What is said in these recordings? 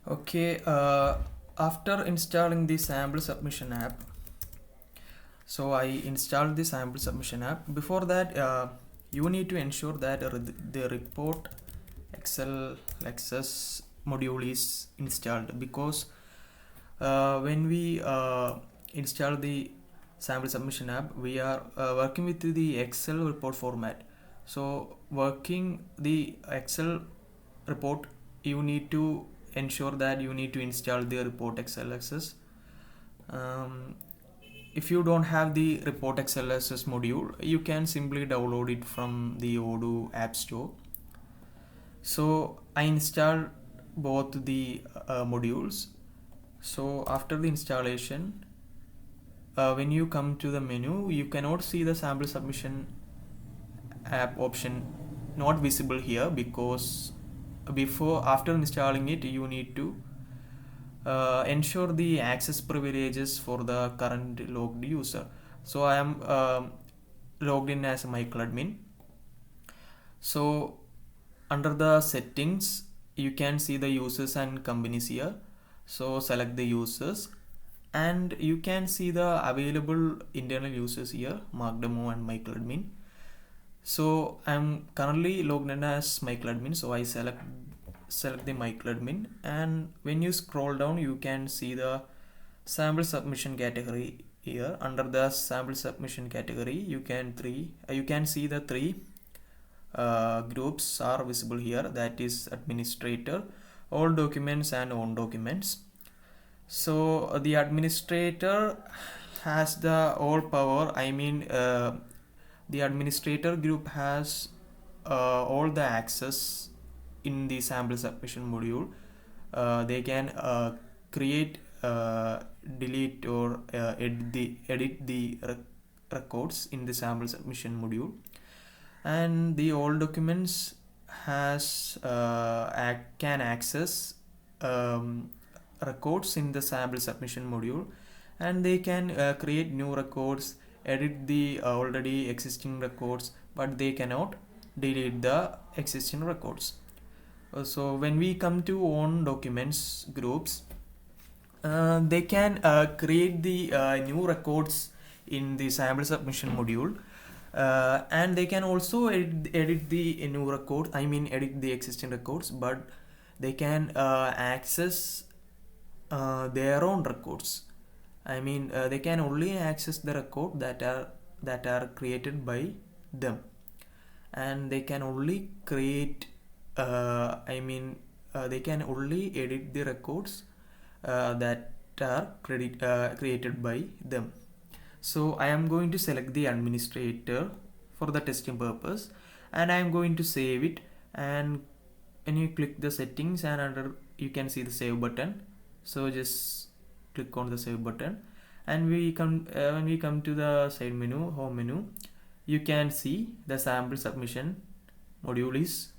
Okay, after installing the sample submission app, so I installed the sample submission app. Before that, you need to ensure that the report Excel Lexus module is installed, because when we install the sample submission app, we are working with the Excel report format. So working the Excel report, you need to ensure that you need to install the report XLSS. um, if you don't have the report XLSS module, you can simply download it from the Odoo app store. So I installed both the modules. So after the installation, when you come to the menu, you cannot see the sample submission app option not visible here, because after installing it, you need to ensure the access privileges for the current logged user. So I am logged in as Michael admin. So under the settings, you can see the users and companies here. So select the users, and you can see the available internal users here, Markdemo and Michael admin. So I'm currently logged in as Michael admin, so I select the Michael admin, and when you scroll down, you can see the sample submission category here. Under the sample submission category, you can see the three groups are visible here, that is administrator, all documents, and own documents. So the administrator has the all power. The administrator group has all the access in the sample submission module. They can create, delete, or edit the records in the sample submission module. And the all documents can access records in the sample submission module, and they can create new records, edit the already existing records, but they cannot delete the existing records. So when we come to own documents groups, they can create the new records in the sample submission module, and they can also edit the new record, edit the existing records, but they can access their own records. They can only access the record that are created by them, and they can only create they can only edit the records that are created by them. So I am going to select the administrator for the testing purpose, and I am going to save it. And when you click the settings, and under you can see the save button, so just click on the save button, and when we come to the side menu, home menu, you can see the sample submission module is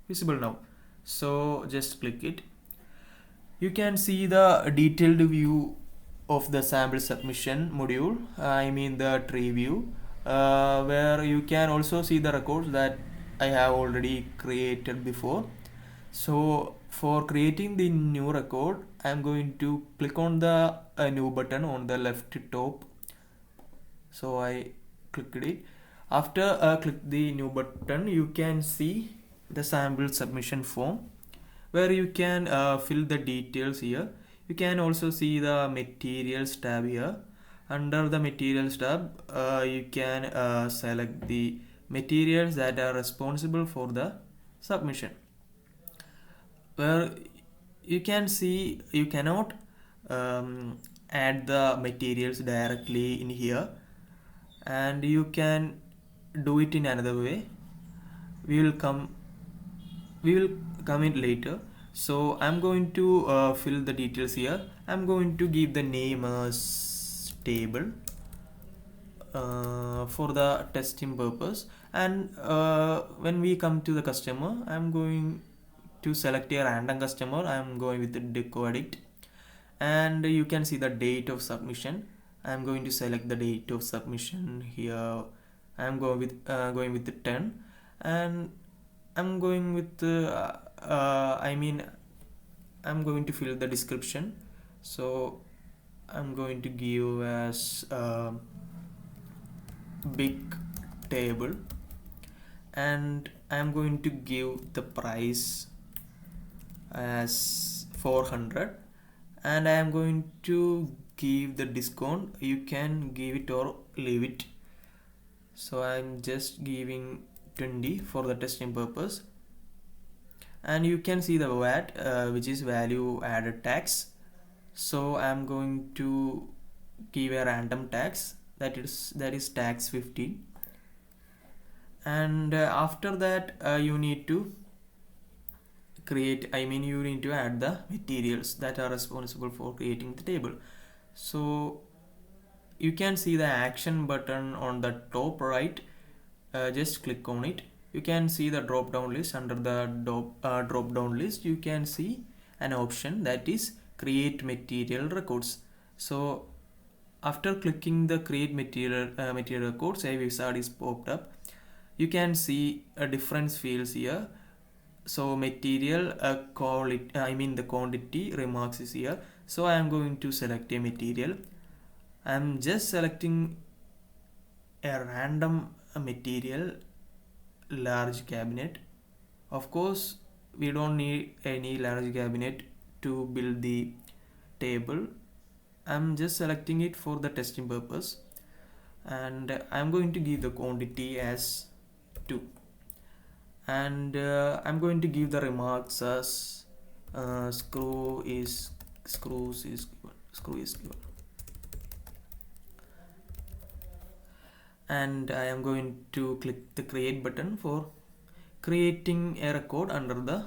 visible now. So just click it. You can see the detailed view of the sample submission module, the tree view, where you can also see the records that I have already created before. So for creating the new record, I am going to click on the new button on the left top. So I clicked it. After click the new button, you can see the sample submission form, where you can fill the details here. You can also see the materials tab here. Under the materials tab, you can select the materials that are responsible for the submission, where you can see you cannot add the materials directly in here, and you can do it in another way. We will come in later. So I'm going to fill the details here. I'm going to give the name as table for the testing purpose. And when we come to the customer, I'm going to select a random customer. I'm going with the Deco Addict, and you can see the date of submission. I'm going to select the date of submission here. I'm going with the 10, and I'm going with I'm going to fill the description. So I'm going to give as big table, and I'm going to give the price as 400, and I am going to give the discount. You can give it or leave it. So I'm just giving 20 for the testing purpose. And you can see the VAT, which is value added tax. So I'm going to give a random tax, that is tax 15. And after that you need to you need to add the materials that are responsible for creating the table. So you can see the action button on the top right. Just click on it. You can see the drop down list. Under the drop down list you can see an option that is create material records. So after clicking the create material records, a wizard is popped up. You can see a different fields here. So material the quantity remarks is here. So I am going to select a material. I am just selecting a random material, large cabinet. Of course we don't need any large cabinet to build the table. I'm just selecting it for the testing purpose, and I'm going to give the quantity as 2, and I'm going to give the remarks as screw is given, and I am going to click the create button for creating a record under the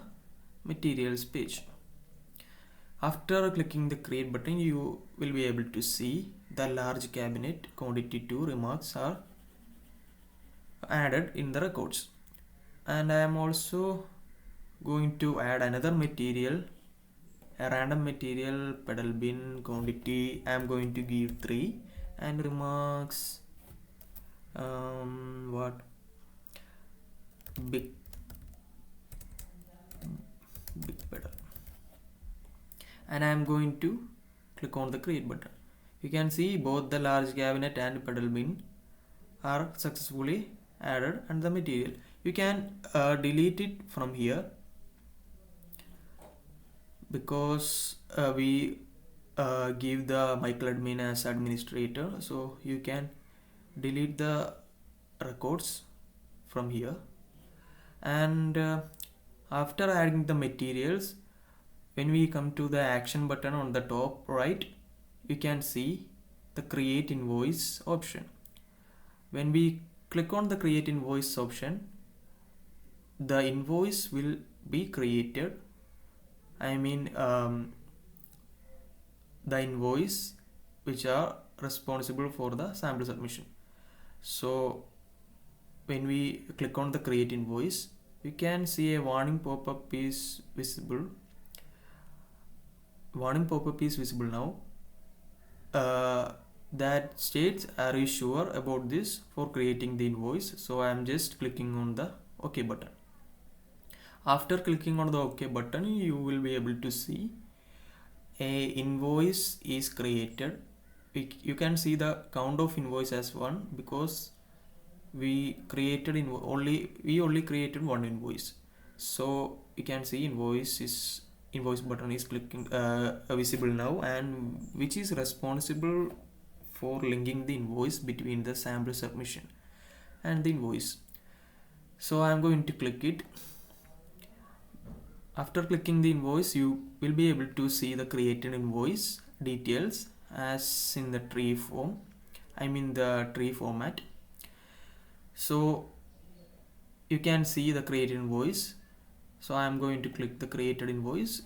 materials page. After clicking the create button, you will be able to see the large cabinet quantity 2 remarks are added in the records. And I am also going to add another material, a random material, pedal bin. Quantity I am going to give 3, and remarks big pedal, and I am going to click on the create button. You can see both the large cabinet and pedal bin are successfully added and the material. You can delete it from here, because we give the Michael admin as administrator, so you can delete the records from here. And after adding the materials, when we come to the action button on the top right, you can see the create invoice option. When we click on the create invoice option, the invoice will be created. The invoice which are responsible for the sample submission. So when we click on the create invoice, you can see a warning pop-up is visible. Warning pop-up is visible now. That states, are you sure about this for creating the invoice? So I am just clicking on the OK button. After clicking on the OK button, you will be able to see a invoice is created. You can see the count of invoice as 1, because we only created one invoice. So you can see invoice button is clicking visible now, and which is responsible for linking the invoice between the sample submission and the invoice. So I am going to click it. After clicking the invoice, you will be able to see the created invoice details as in the tree format. So you can see the created invoice. So I am going to click the created invoice.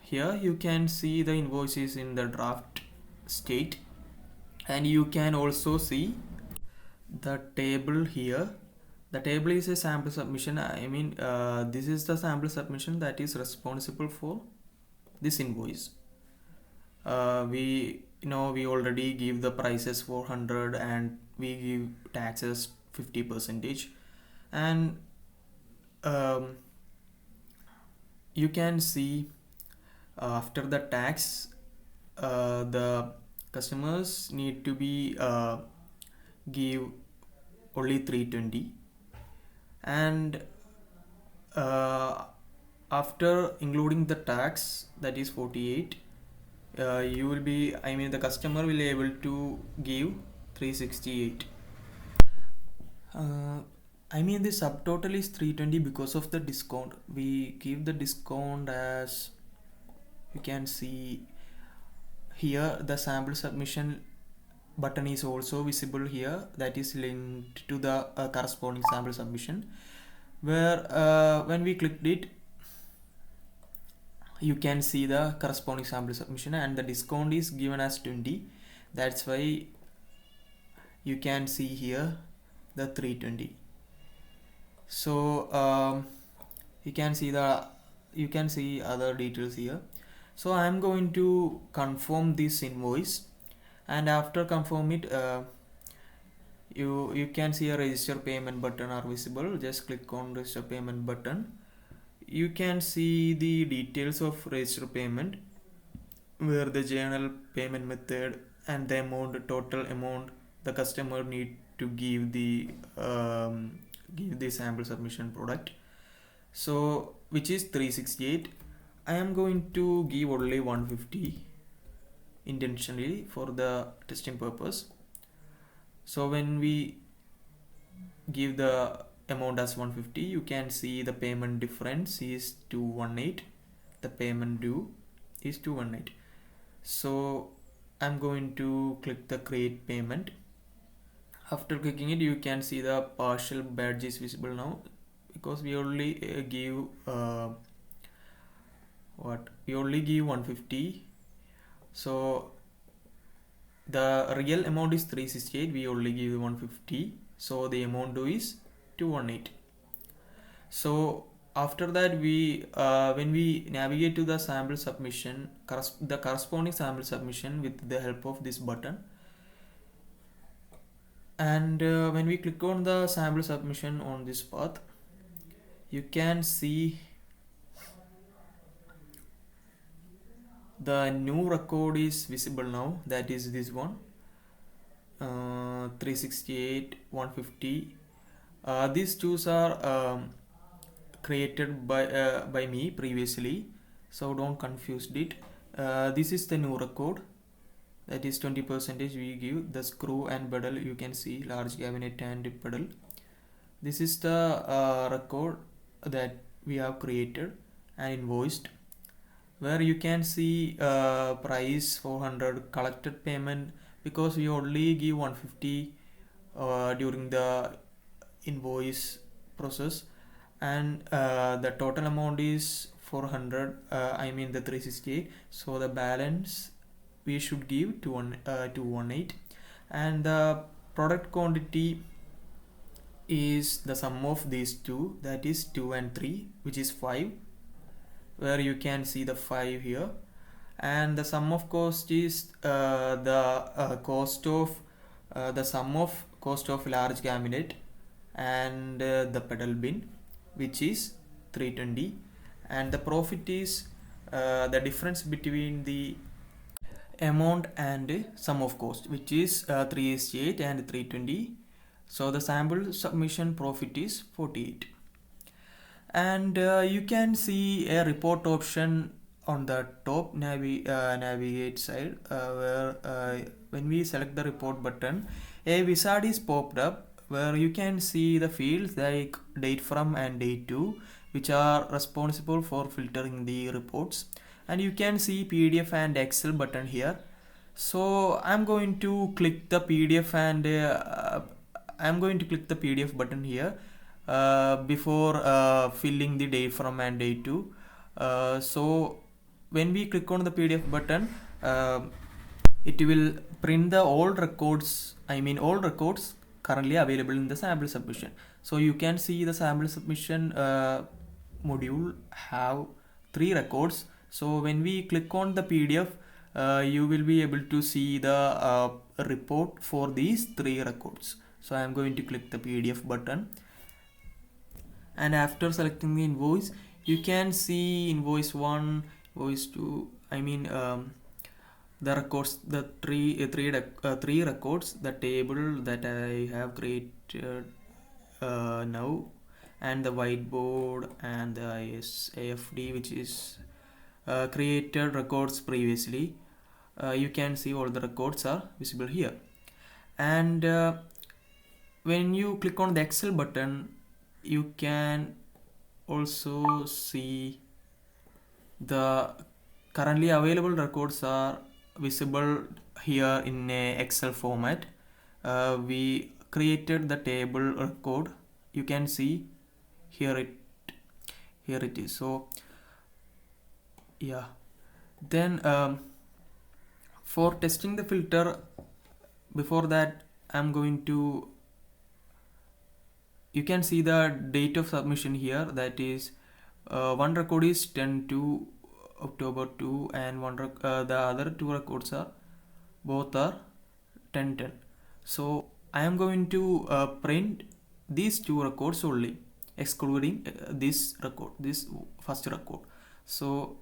Here you can see the invoice is in the draft state, and you can also see the table here. The table is a sample submission. This is the sample submission that is responsible for this invoice. We already give the prices 400, and we give taxes 50%, and you can see after the tax, the customers need to be give only 320, and after including the tax, that is 48, you will be, I mean the customer will be able to give 368. I mean the subtotal is 320 because of the discount. We give the discount as you can see here. The sample submission button is also visible here, that is linked to the corresponding sample submission, where when we clicked it, you can see the corresponding sample submission and the discount is given as 20. That's why you can see here the 320. So you can see other details here. So I am going to confirm this invoice, and after confirm it, you can see a register payment button are visible. Just click on register payment button. You can see the details of register payment, where the journal, payment method, and the amount, total amount the customer need to give the sample submission product. So which is 368. I am going to give only 150 intentionally for the testing purpose. So when we give the amount as 150, you can see the payment difference is 218, the payment due is 218. So I'm going to click the create payment. After clicking it, you can see the partial badge is visible now, because we only give 150. So the real amount is 368, we only give 150, so the amount due is 218. So after that, we when we navigate to the sample submission, the corresponding sample submission with the help of this button, and when we click on the sample submission on this path, you can see the new record is visible now, that is this one, 368, 150. These two are created by me previously, so don't confuse it. This is the new record, that is 20% we give. The screw and pedal, you can see large cabinet and pedal. This is the record that we have created and invoiced, where you can see price 400, collected payment, because we only give 150 during the invoice process, and the total amount is 400, I mean the 368. So the balance we should give 218, and the product quantity is the sum of these two, that is 2 and 3, which is 5, where you can see the 5 here. And the sum of cost is the cost of the sum of cost of large cabinet and the pedal bin, which is 320, and the profit is the difference between the amount and sum of cost, which is 368 and 320. So the sample submission profit is 48. And you can see a report option on the top navigate side, where when we select the report button, a wizard is popped up, where you can see the fields like date from and date to, which are responsible for filtering the reports. And you can see PDF and Excel button here. So I'm going to click the PDF and I'm going to click the PDF button here before filling the date from and date to. So when we click on the PDF button, it will print the all records currently available in the sample submission. So you can see the sample submission module have 3 records. So when we click on the PDF, you will be able to see the report for these 3 records. So I am going to click the PDF button, and after selecting the invoice, you can see invoice 1, voice to, I mean, the records, the three records, the table that I have created now, and the whiteboard and the AFD, which is created records previously. You can see all the records are visible here. And when you click on the Excel button, you can also see the currently available records are visible here in a Excel format. We created the table record. You can see here it is. So yeah, then for testing the filter, before that I'm going to, you can see the date of submission here, that is one record is 10 to October 2, and the other two records are both are 10/10. So I am going to print these two records only, excluding this record, this first record. So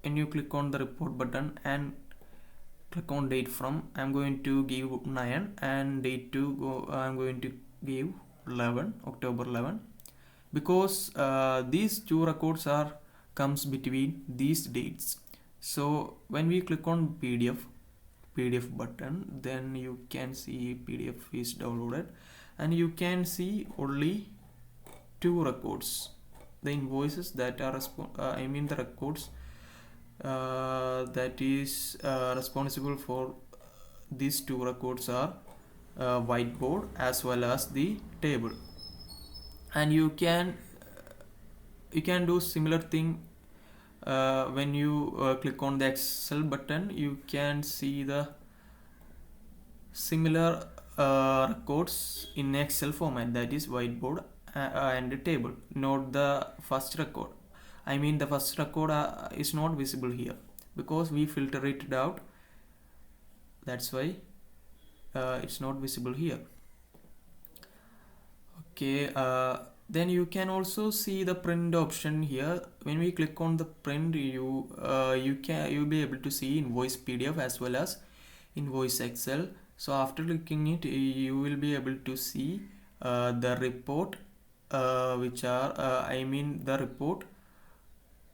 when you click on the report button and click on date from, I'm going to give 9, and date to go, I'm going to give 11, October 11, because these two records are comes between these dates. So when we click on PDF button, then you can see PDF is downloaded, and you can see only two records, the invoices that are the records that is responsible for these two records are whiteboard as well as the table. And you can do similar thing when you click on the Excel button. You can see the similar records in Excel format, that is whiteboard and the table, not the first record. I mean the first record is not visible here because we filter it out, that's why it's not visible here. Okay, then you can also see the print option here. When we click on the print, you'll be able to see invoice PDF as well as invoice Excel. So after clicking it, you will be able to see the report which are the report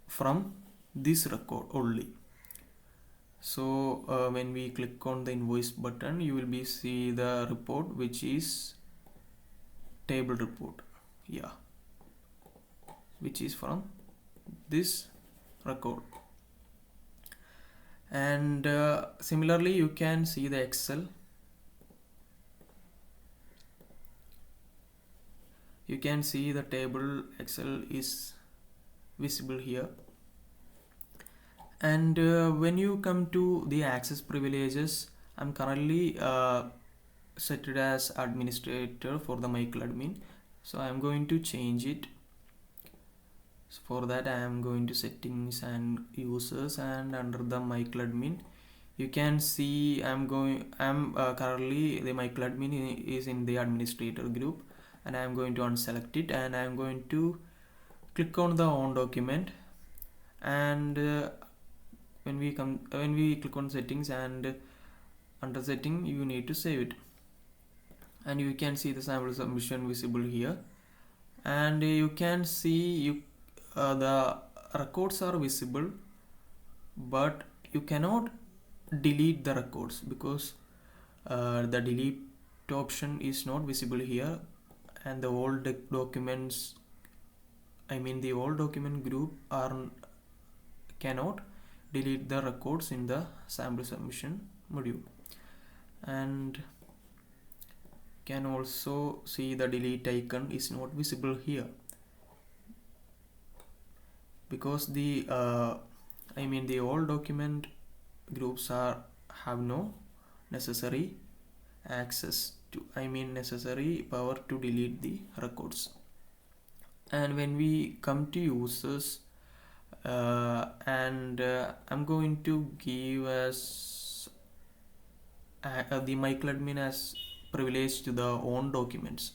from this record only. So when we click on the invoice button, you will be see the report which is table report, yeah, which is from this record. And similarly you can see the Excel. You can see the table Excel is visible here. And when you come to the access privileges, I'm currently set it as administrator for the MyCloudAdmin, so I'm going to change it. So for that I am going to settings and users, and under the MyCloudAdmin you can see I'm currently the MyCloudAdmin is in the administrator group, and I am going to unselect it, and I am going to click on the on document. And when we click on settings, and under setting you need to save it, and you can see the sample submission visible here. And you can see the records are visible, but you cannot delete the records because the delete option is not visible here, and the old documents, the old document group cannot delete the records in the sample submission module. And can also see the delete icon is not visible here because the the old document groups have no necessary access to necessary power to delete the records. And when we come to users, I'm going to give as the MyCloudAdmin as privilege to the own documents.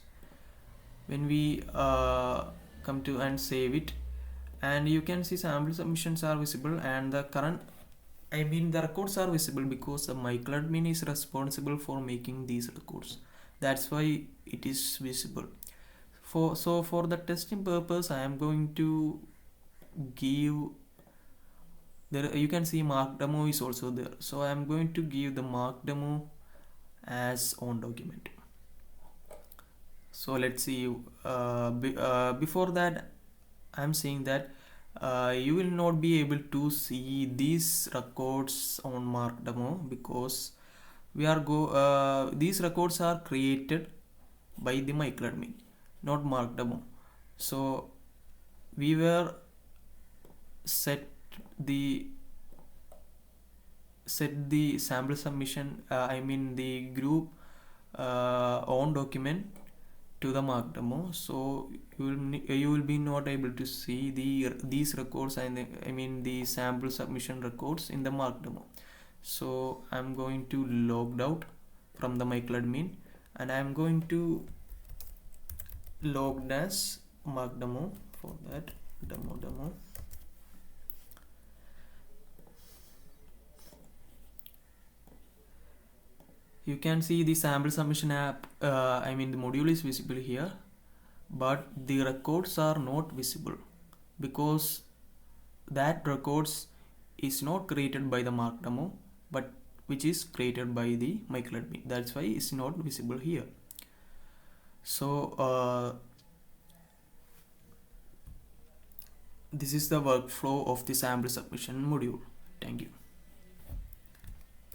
When we come to and save it, and you can see sample submissions are visible, and the records are visible because the MyCloudMin is responsible for making these records. That's why it is visible. For the testing purpose, I am going to give there. You can see mark demo is also there, so I am going to give the mark demo as on document. So let's see. Before that, I'm saying that you will not be able to see these records on mark demo because these records are created by the MyCloudMin, not mark demo. So we were set the sample submission, the group on document to the mark demo, so you will be not able to see these records and the sample submission records in the mark demo. So I'm going to logged out from the MyCloudMin, and I'm going to logged as mark demo. For that, demo. You can see the sample submission app, the module is visible here, but the records are not visible because that records is not created by the mark demo, but which is created by the MyCloudMin. That's why it's not visible here. So this is the workflow of the sample submission module. Thank you.